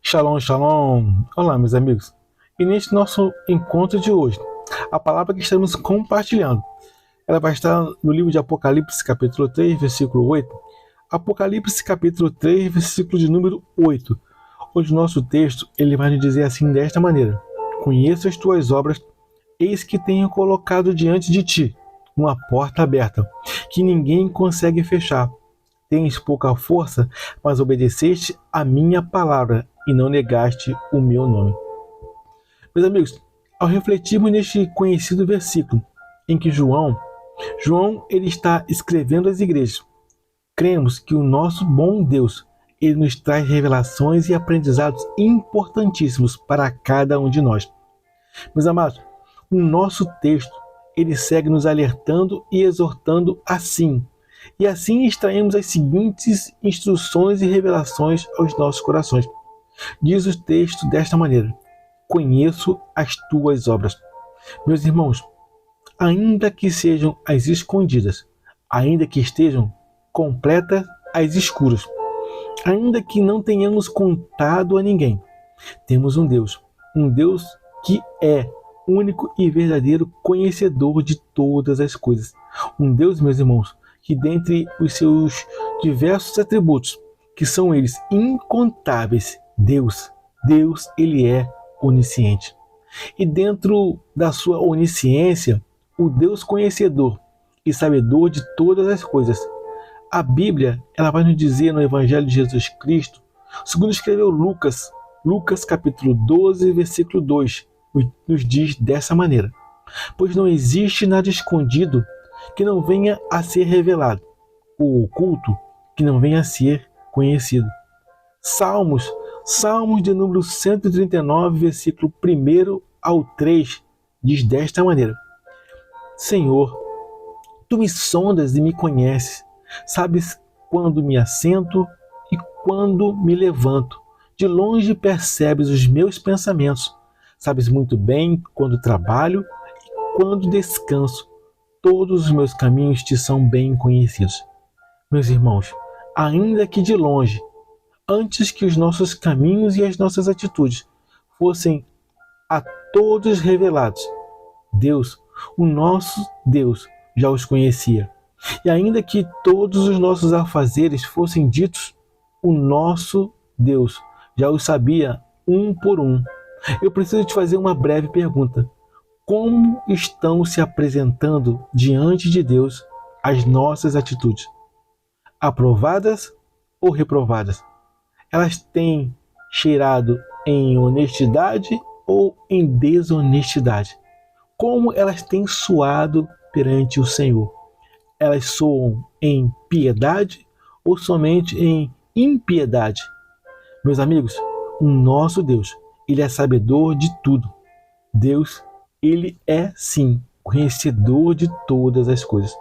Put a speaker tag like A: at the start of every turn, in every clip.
A: Shalom, shalom! Olá, meus amigos. E neste nosso encontro de hoje, a palavra que estamos compartilhando, ela vai estar no livro de Apocalipse, capítulo 3, versículo 8. Apocalipse, capítulo 3, versículo de número 8, onde o nosso texto ele vai nos dizer assim desta maneira: Conheço as tuas obras, eis que tenho colocado diante de ti uma porta aberta, que ninguém consegue fechar. Tens pouca força, mas obedeceste a minha palavra e não negaste o meu nome. Meus amigos, ao refletirmos neste conhecido versículo, em que João ele está escrevendo às igrejas, cremos que o nosso bom Deus ele nos traz revelações e aprendizados importantíssimos para cada um de nós. Meus amados, o nosso texto ele segue nos alertando e exortando assim. E assim extraímos as seguintes instruções e revelações aos nossos corações. Diz o texto desta maneira: Conheço as tuas obras. Meus irmãos, ainda que sejam as escondidas, ainda que estejam completas as escuras, ainda que não tenhamos contado a ninguém, temos um Deus que é único e verdadeiro conhecedor de todas as coisas. Um Deus, meus irmãos, que dentre os seus diversos atributos, que são eles incontáveis, Deus, ele é onisciente. E dentro da sua onisciência, o Deus conhecedor e sabedor de todas as coisas. A Bíblia, ela vai nos dizer no Evangelho de Jesus Cristo, segundo escreveu Lucas capítulo 12, versículo 2, nos diz dessa maneira: Pois não existe nada escondido que não venha a ser revelado, ou oculto que não venha a ser conhecido. Salmos de número 139, versículo 1 ao 3, diz desta maneira: Senhor, tu me sondas e me conheces, sabes quando me assento e quando me levanto. De longe percebes os meus pensamentos, sabes muito bem quando trabalho e quando descanso. Todos os meus caminhos te são bem conhecidos. Meus irmãos, ainda que de longe, antes que os nossos caminhos e as nossas atitudes fossem a todos revelados, Deus, o nosso Deus, já os conhecia. E ainda que todos os nossos afazeres fossem ditos, o nosso Deus já os sabia um por um. Eu preciso te fazer uma breve pergunta. Como estão se apresentando diante de Deus as nossas atitudes? Aprovadas ou reprovadas? Elas têm cheirado em honestidade ou em desonestidade? Como elas têm soado perante o Senhor? Elas soam em piedade ou somente em impiedade? Meus amigos, o nosso Deus, ele é sabedor de tudo. Deus, ele é sim conhecedor de todas as coisas.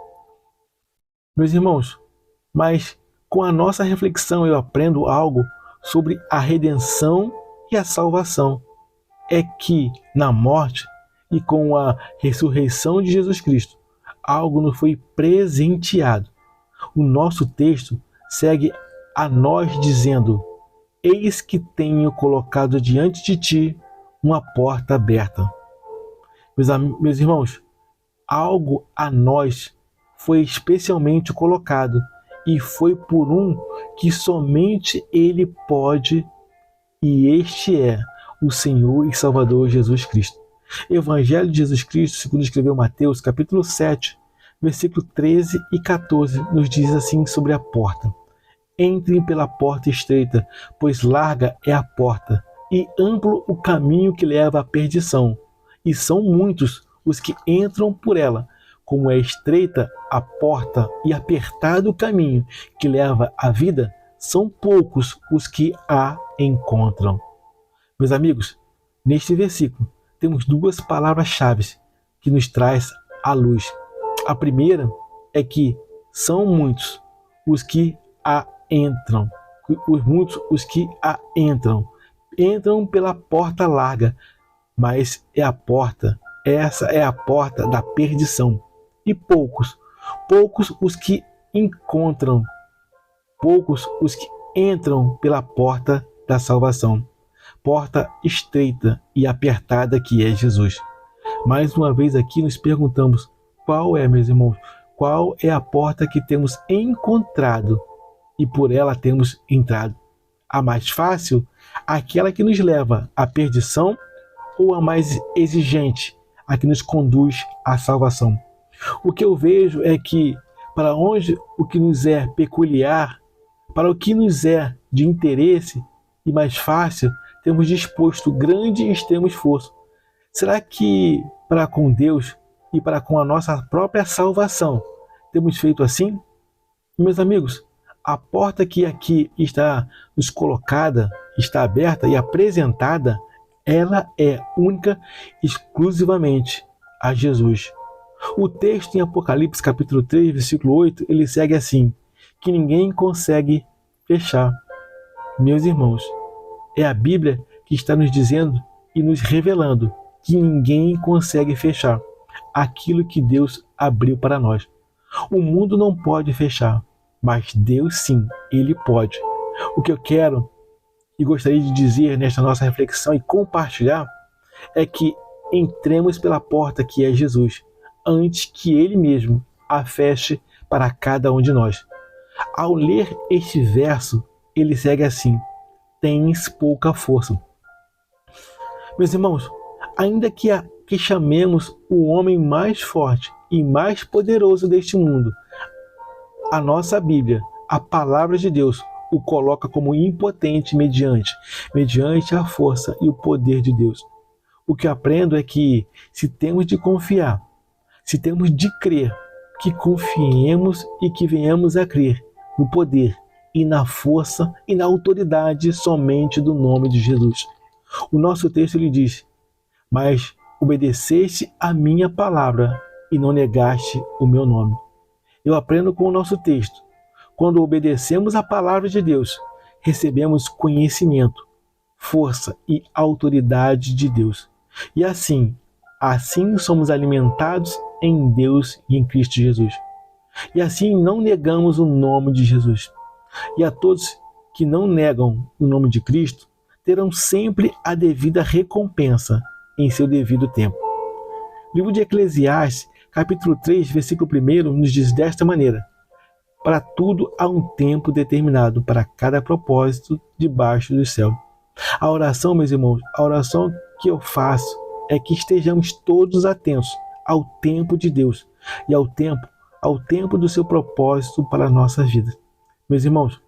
A: Meus irmãos, mas com a nossa reflexão eu aprendo algo sobre a redenção e a salvação. É que na morte e com a ressurreição de Jesus Cristo, algo nos foi presenteado. O nosso texto segue a nós dizendo: Eis que tenho colocado diante de ti uma porta aberta. Meus irmãos, algo a nós foi especialmente colocado e foi por um que somente ele pode, e este é o Senhor e Salvador Jesus Cristo. Evangelho de Jesus Cristo, segundo escreveu Mateus, capítulo 7, versículo 13 e 14, nos diz assim sobre a porta: Entrem pela porta estreita, pois larga é a porta, e amplo o caminho que leva à perdição, e são muitos os que entram por ela. Como é estreita a porta e apertado o caminho que leva à vida, são poucos os que a encontram. Meus amigos, neste versículo temos duas palavras-chave que nos traz à luz. A primeira é que são muitos os que a entram. Entram pela porta larga, mas essa é a porta da perdição. E poucos os que encontram, poucos os que entram pela porta da salvação. porta estreita e apertada que é Jesus. Mais uma vez aqui nos perguntamos, qual é, meus irmãos, qual é a porta que temos encontrado e por ela temos entrado? A mais fácil, aquela que nos leva à perdição, ou a mais exigente, a que nos conduz à salvação? O que eu vejo é que para onde o que nos é peculiar, para o que nos é de interesse e mais fácil, temos disposto grande e extremo esforço. Será que para com Deus e para com a nossa própria salvação temos feito assim? Meus amigos, a porta que aqui está nos colocada, está aberta e apresentada, ela é única exclusivamente a Jesus. O texto em Apocalipse capítulo 3, versículo 8, ele segue assim, que ninguém consegue fechar. Meus irmãos, é a Bíblia que está nos dizendo e nos revelando que ninguém consegue fechar aquilo que Deus abriu para nós. O mundo não pode fechar, mas Deus sim, Ele pode. O que eu quero e gostaria de dizer nesta nossa reflexão e compartilhar é que entremos pela porta que é Jesus, antes que Ele mesmo a feche para cada um de nós. Ao ler este verso, ele segue assim, tens pouca força. Meus irmãos, ainda que chamemos o homem mais forte e mais poderoso deste mundo, a nossa Bíblia, a palavra de Deus, o coloca como impotente mediante a força e o poder de Deus. O que aprendo é que, se temos de confiar, se temos de crer, que confiemos e que venhamos a crer no poder e na força e na autoridade somente do nome de Jesus. O nosso texto lhe diz, mas obedeceste a minha palavra e não negaste o meu nome. Eu aprendo com o nosso texto. Quando obedecemos a palavra de Deus, recebemos conhecimento, força e autoridade de Deus. E assim somos alimentados em Deus e em Cristo Jesus. E assim não negamos o nome de Jesus. E a todos que não negam o nome de Cristo, terão sempre a devida recompensa em seu devido tempo. O livro de Eclesiastes, capítulo 3, versículo 1, nos diz desta maneira, para tudo há um tempo determinado para cada propósito debaixo do céu. A oração, meus irmãos, a oração que eu faço é que estejamos todos atentos ao tempo de Deus e ao tempo do seu propósito para a nossa vida. Meus irmãos,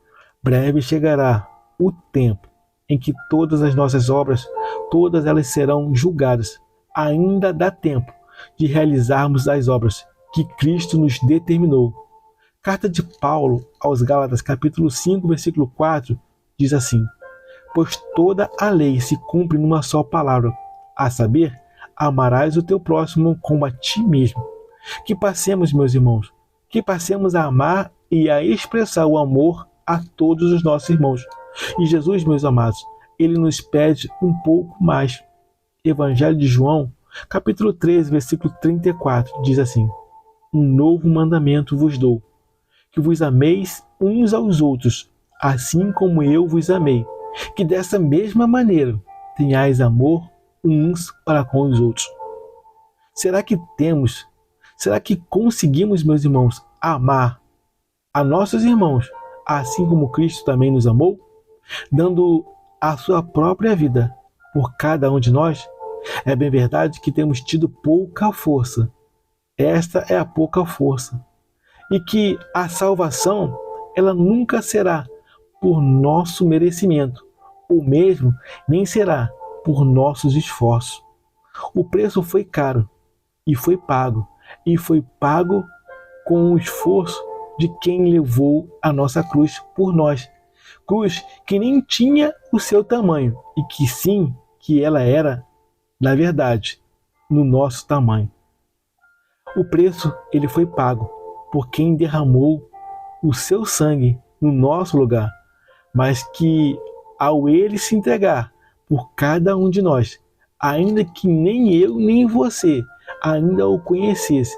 A: breve chegará o tempo em que todas as nossas obras, todas elas serão julgadas. Ainda dá tempo de realizarmos as obras que Cristo nos determinou. Carta de Paulo aos Gálatas, capítulo 5, versículo 4, diz assim, pois toda a lei se cumpre numa só palavra, a saber, amarás o teu próximo como a ti mesmo. Que passemos, meus irmãos, que passemos a amar e a expressar o amor a todos os nossos irmãos. E Jesus, meus amados, ele nos pede um pouco mais. Evangelho de João, capítulo 13, versículo 34, diz assim, um novo mandamento vos dou, que vos ameis uns aos outros, assim como eu vos amei, que dessa mesma maneira tenhais amor uns para com os outros. Será que conseguimos, meus irmãos, amar a nossos irmãos, assim como Cristo também nos amou, dando a sua própria vida por cada um de nós? É bem verdade que temos tido pouca força. Esta é a pouca força. E que a salvação, ela nunca será por nosso merecimento, ou mesmo nem será por nossos esforços. O preço foi caro e foi pago com o esforço de quem levou a nossa cruz por nós. Cruz que nem tinha o seu tamanho e que ela era, na verdade, no nosso tamanho. O preço ele foi pago por quem derramou o seu sangue no nosso lugar, mas que ao ele se entregar por cada um de nós, ainda que nem eu nem você ainda o conhecesse,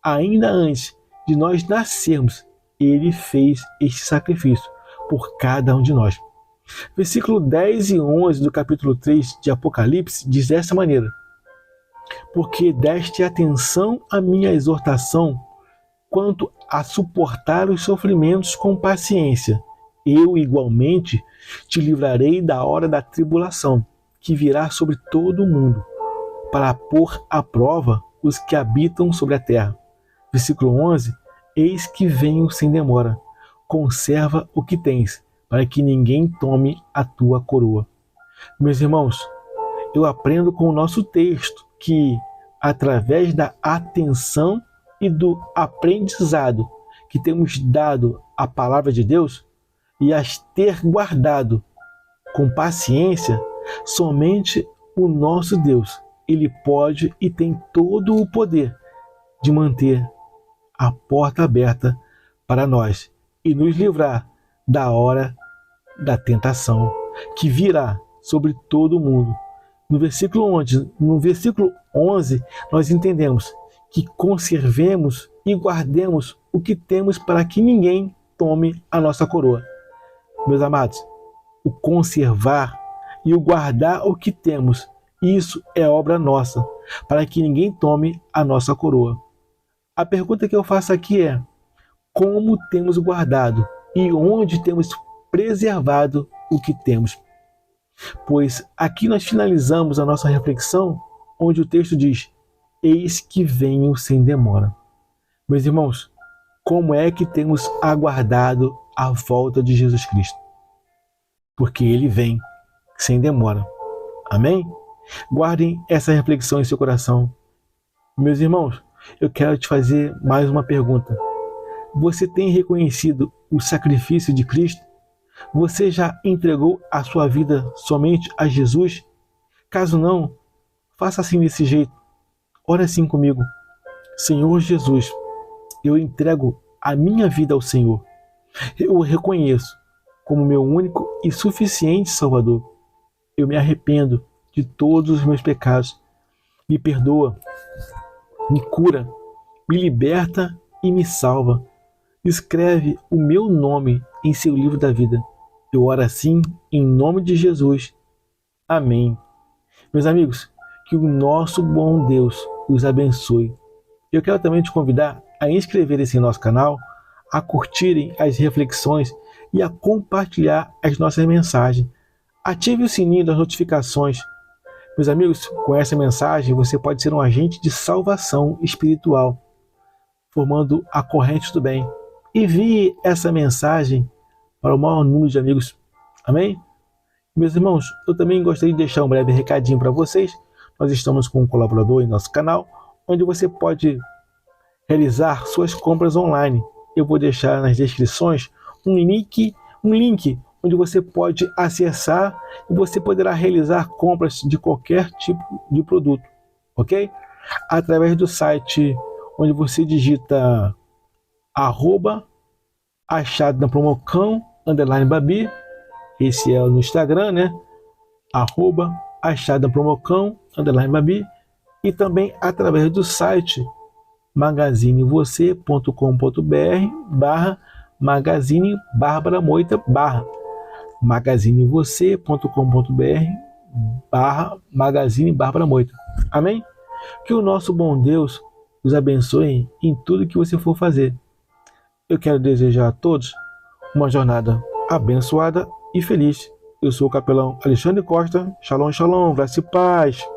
A: ainda antes de nós nascermos, ele fez este sacrifício por cada um de nós. Versículo 10 e 11 do capítulo 3 de Apocalipse diz dessa maneira: porque deste atenção à minha exortação, quanto a suportar os sofrimentos com paciência, eu igualmente te livrarei da hora da tribulação, que virá sobre todo o mundo, para pôr à prova os que habitam sobre a terra. Versículo 11: eis que venho sem demora, conserva o que tens, para que ninguém tome a tua coroa. Meus irmãos, eu aprendo com o nosso texto que, através da atenção e do aprendizado que temos dado à palavra de Deus e as ter guardado com paciência, somente o nosso Deus, ele pode e tem todo o poder de manter a porta aberta para nós e nos livrar da hora da tentação que virá sobre todo o mundo. No versículo 11, nós entendemos que conservemos e guardemos o que temos para que ninguém tome a nossa coroa. Meus amados, o conservar e o guardar o que temos, isso é obra nossa, para que ninguém tome a nossa coroa. A pergunta que eu faço aqui é: como temos guardado e onde temos preservado o que temos? Pois aqui nós finalizamos a nossa reflexão, onde o texto diz: eis que venho sem demora. Meus irmãos, como é que temos aguardado a volta de Jesus Cristo? Porque ele vem sem demora. Amém? Guardem essa reflexão em seu coração. Meus irmãos, eu quero te fazer mais uma pergunta. Você tem reconhecido o sacrifício de Cristo? Você já entregou a sua vida somente a Jesus? Caso não, faça assim desse jeito. Ore assim comigo. Senhor Jesus, eu entrego a minha vida ao Senhor. Eu o reconheço como meu único e suficiente Salvador. Eu me arrependo de todos os meus pecados. Me perdoa, me cura, me liberta e me salva. Escreve o meu nome em seu livro da vida. Eu oro assim em nome de Jesus. Amém. Meus amigos, que o nosso bom Deus os abençoe. Eu quero também te convidar a inscrever-se em nosso canal, a curtirem as reflexões e a compartilhar as nossas mensagens. Ative o sininho das notificações. Meus amigos, com essa mensagem você pode ser um agente de salvação espiritual, formando a corrente do bem. Envie essa mensagem para o maior número de amigos. Amém? Meus irmãos, eu também gostaria de deixar um breve recadinho para vocês. Nós estamos com um colaborador em nosso canal, onde você pode realizar suas compras online. Eu vou deixar nas descrições um link onde você pode acessar e você poderá realizar compras de qualquer tipo de produto, ok? Através do site onde você digita @achadanapromocão_babi, esse é no Instagram, né? @achadanapromocão_babi, e também através do site magazinevocê.com.br/magazine Bárbara Moita magazinevocê.com.br/magazine Bárbara Moita. Amém? Que o nosso bom Deus os abençoe em tudo que você for fazer. Eu quero desejar a todos uma jornada abençoada e feliz. Eu sou o capelão Alexandre Costa. Shalom, shalom, graça e paz.